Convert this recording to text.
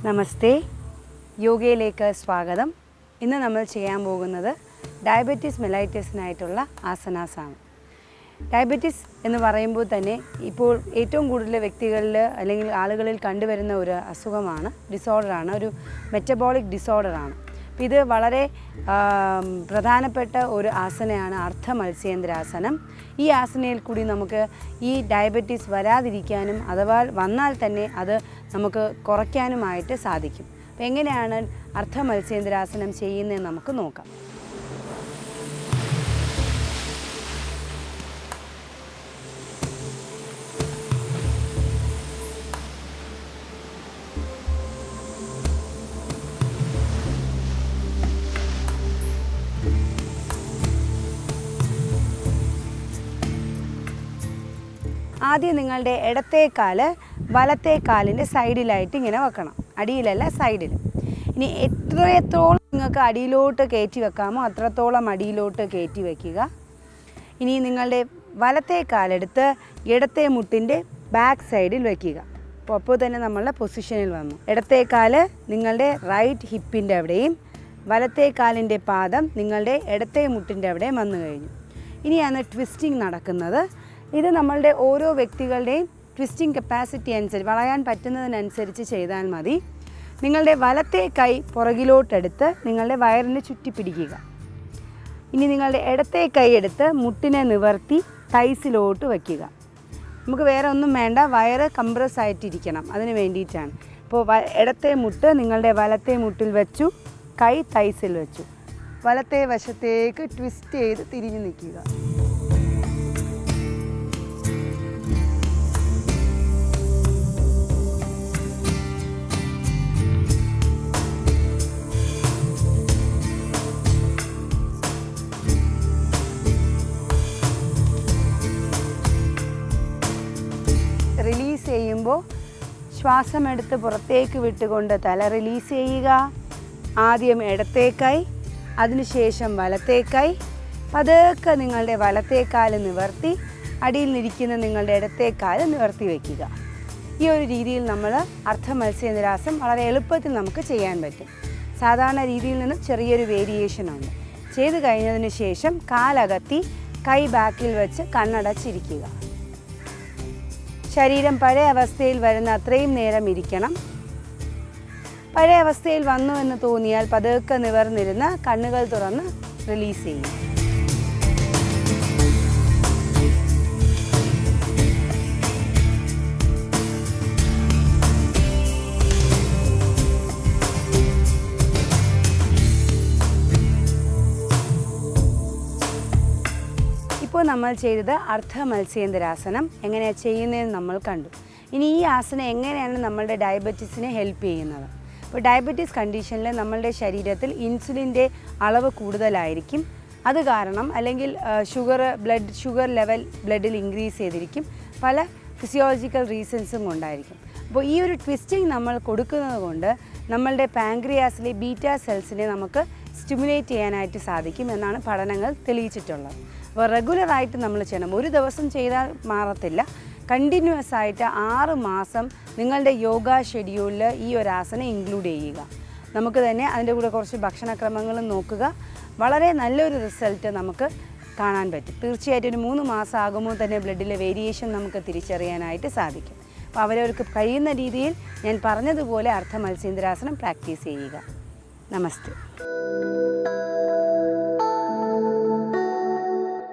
നമസ്തേ, യോഗയിലേക്ക് സ്വാഗതം. ഇന്ന് നമ്മൾ ചെയ്യാൻ പോകുന്നത് ഡയബറ്റീസ് മെലൈറ്റസിനായിട്ടുള്ള ആസനാസാണ്. ഡയബറ്റീസ് എന്ന് പറയുമ്പോൾ തന്നെ ഇപ്പോൾ ഏറ്റവും കൂടുതൽ വ്യക്തികളിൽ അല്ലെങ്കിൽ ആളുകളിൽ കണ്ടുവരുന്ന ഒരു അസുഖമാണ്, ഡിസോർഡറാണ്, ഒരു മെറ്റബോളിക് ഡിസോർഡറാണ്. ഇത് വളരെ പ്രധാനപ്പെട്ട ഒരു ആസനയാണ് അർദ്ധ മത്സ്യേന്ദ്രാസനം. ഈ ആസനയിൽ കൂടി നമുക്ക് ഈ ഡയബറ്റീസ് വരാതിരിക്കാനും അഥവാ വന്നാൽ തന്നെ അത് നമുക്ക് കുറയ്ക്കാനുമായിട്ട് സാധിക്കും. അപ്പോൾ എങ്ങനെയാണ് അർദ്ധ മത്സ്യേന്ദ്രാസനം ചെയ്യുന്നതെന്ന് നമുക്ക് നോക്കാം. ആദ്യം നിങ്ങളുടെ ഇടത്തെ കാല് വലത്തെ കാലിൻ്റെ സൈഡിലായിട്ട് ഇങ്ങനെ വെക്കണം, അടിയിലല്ല സൈഡിൽ. ഇനി എത്രത്തോളം നിങ്ങൾക്ക് അടിയിലോട്ട് കയറ്റി വെക്കാമോ അത്രത്തോളം അടിയിലോട്ട് കയറ്റി വയ്ക്കുക. ഇനി നിങ്ങളുടെ വലത്തെ കാലെടുത്ത് ഇടത്തെ മുട്ടിൻ്റെ ബാക്ക് സൈഡിൽ വയ്ക്കുക. അപ്പോൾ തന്നെ നമ്മളുടെ പൊസിഷനിൽ വന്നു. ഇടത്തെ കാല് നിങ്ങളുടെ റൈറ്റ് ഹിപ്പിൻ്റെ അവിടെയും വലത്തെ കാലിൻ്റെ പാദം നിങ്ങളുടെ ഇടത്തെ മുട്ടിൻ്റെ അവിടെയും വന്നു കഴിഞ്ഞു. ഇനിയാണ് ട്വിസ്റ്റിംഗ് നടക്കുന്നത്. ഇത് നമ്മളുടെ ഓരോ വ്യക്തികളുടെയും ട്വിസ്റ്റിംഗ് കപ്പാസിറ്റി അനുസരിച്ച് വളയാൻ പറ്റുന്നതിനനുസരിച്ച് ചെയ്താൽ മതി. നിങ്ങളുടെ വലത്തെ കൈ പുറകിലോട്ടെടുത്ത് നിങ്ങളുടെ വയറിന് ചുറ്റി പിടിക്കുക. ഇനി നിങ്ങളുടെ ഇടത്തെ കൈ എടുത്ത് മുട്ടിനെ നിവർത്തി തൈസിലോട്ട് വയ്ക്കുക. നമുക്ക് വേറെ ഒന്നും വേണ്ട, വയറ് കംപ്രസ് ആയിട്ടിരിക്കണം, അതിന് വേണ്ടിയിട്ടാണ്. അപ്പോൾ ഇടത്തെ മുട്ട് നിങ്ങളുടെ വലത്തെ മുട്ടിൽ വെച്ചു, കൈ തൈസിൽ വെച്ചു, വലത്തെ വശത്തേക്ക് ട്വിസ്റ്റ് ചെയ്ത് തിരിഞ്ഞു നിൽക്കുക. റിലീസ് ചെയ്യുമ്പോൾ ശ്വാസമെടുത്ത് പുറത്തേക്ക് വിട്ടുകൊണ്ട് തല റിലീസ് ചെയ്യുക. ആദ്യം ഇടത്തെ കൈ, അതിനുശേഷം വലത്തെ കൈ. പതുക്കെ നിങ്ങളുടെ വലത്തെ കാല് നിവർത്തി അടിയിൽ നിൽക്കുന്ന നിങ്ങളുടെ ഇടത്തെ കാല് നിവർത്തി വയ്ക്കുക. ഈ ഒരു രീതിയിൽ നമ്മൾ അർദ്ധ മത്സ്യേന്ദ്രാസനം വളരെ എളുപ്പത്തിൽ നമുക്ക് ചെയ്യാൻ പറ്റും. സാധാരണ രീതിയിൽ നിന്ന് ചെറിയൊരു വേരിയേഷനുണ്ട്. ചെയ്ത് കഴിഞ്ഞതിന് ശേഷം കാലകത്തി കൈ ബാക്കിൽ വെച്ച് കണ്ണടച്ചിരിക്കുക. ശരീരം പഴയ അവസ്ഥയിൽ വരുന്ന അത്രയും നേരം ഇരിക്കണം. പഴയ അവസ്ഥയിൽ വന്നു എന്ന് തോന്നിയാൽ പതുക്കെ നിവർന്നിരുന്ന് കണ്ണുകൾ തുറന്ന് റിലീസ് ചെയ്യും. ഇപ്പോൾ നമ്മൾ ചെയ്തത് അർദ്ധ മത്സ്യേന്ദ്രാസനം എങ്ങനെയാണ് ചെയ്യുന്നതെന്ന് നമ്മൾ കണ്ടു. ഇനി ഈ ആസനം എങ്ങനെയാണ് നമ്മളുടെ ഡയബറ്റീസിനെ ഹെൽപ്പ് ചെയ്യുന്നത്? അപ്പോൾ ഡയബറ്റീസ് കണ്ടീഷനിൽ നമ്മളുടെ ശരീരത്തിൽ ഇൻസുലിൻ്റെ അളവ് കൂടുതലായിരിക്കും. അത് കാരണം അല്ലെങ്കിൽ ഷുഗർ ലെവൽ ബ്ലഡിൽ ഇൻക്രീസ് ചെയ്തിരിക്കും. പല ഫിസിയോളജിക്കൽ റീസൺസും കൊണ്ടായിരിക്കും. അപ്പോൾ ഈ ഒരു ട്വിസ്റ്റിംഗ് നമ്മൾ കൊടുക്കുന്നത് കൊണ്ട് നമ്മളുടെ പാൻക്രിയാസിലെ ബീറ്റാ സെൽസിനെ നമുക്ക് സ്റ്റിമുലേറ്റ് ചെയ്യാനായിട്ട് സാധിക്കും എന്നാണ് പഠനങ്ങൾ തെളിയിച്ചിട്ടുള്ളത്. അപ്പോൾ റെഗുലറായിട്ട് നമ്മൾ ചെയ്യണം. ഒരു ദിവസം ചെയ്താൽ മാറത്തില്ല. കണ്ടിന്യൂസ് ആയിട്ട് 6 മാസം നിങ്ങളുടെ യോഗ ഷെഡ്യൂളിൽ ഈ ഒരു ആസനം ഇൻക്ലൂഡ് ചെയ്യുക. നമുക്ക് തന്നെ അതിൻ്റെ കൂടെ കുറച്ച് ഭക്ഷണക്രമങ്ങളും നോക്കുക. വളരെ നല്ലൊരു റിസൾട്ട് നമുക്ക് കാണാൻ പറ്റും. തീർച്ചയായിട്ടും ഒരു 3 മാസം ആകുമ്പോൾ തന്നെ ബ്ലഡിലെ വേരിയേഷൻ നമുക്ക് തിരിച്ചറിയാനായിട്ട് സാധിക്കും. അപ്പോൾ അവരവർക്ക് കഴിയുന്ന രീതിയിൽ ഞാൻ പറഞ്ഞതുപോലെ അർദ്ധ മത്സ്യേന്ദ്രാസനം പ്രാക്ടീസ് ചെയ്യുക. നമസ്തേ.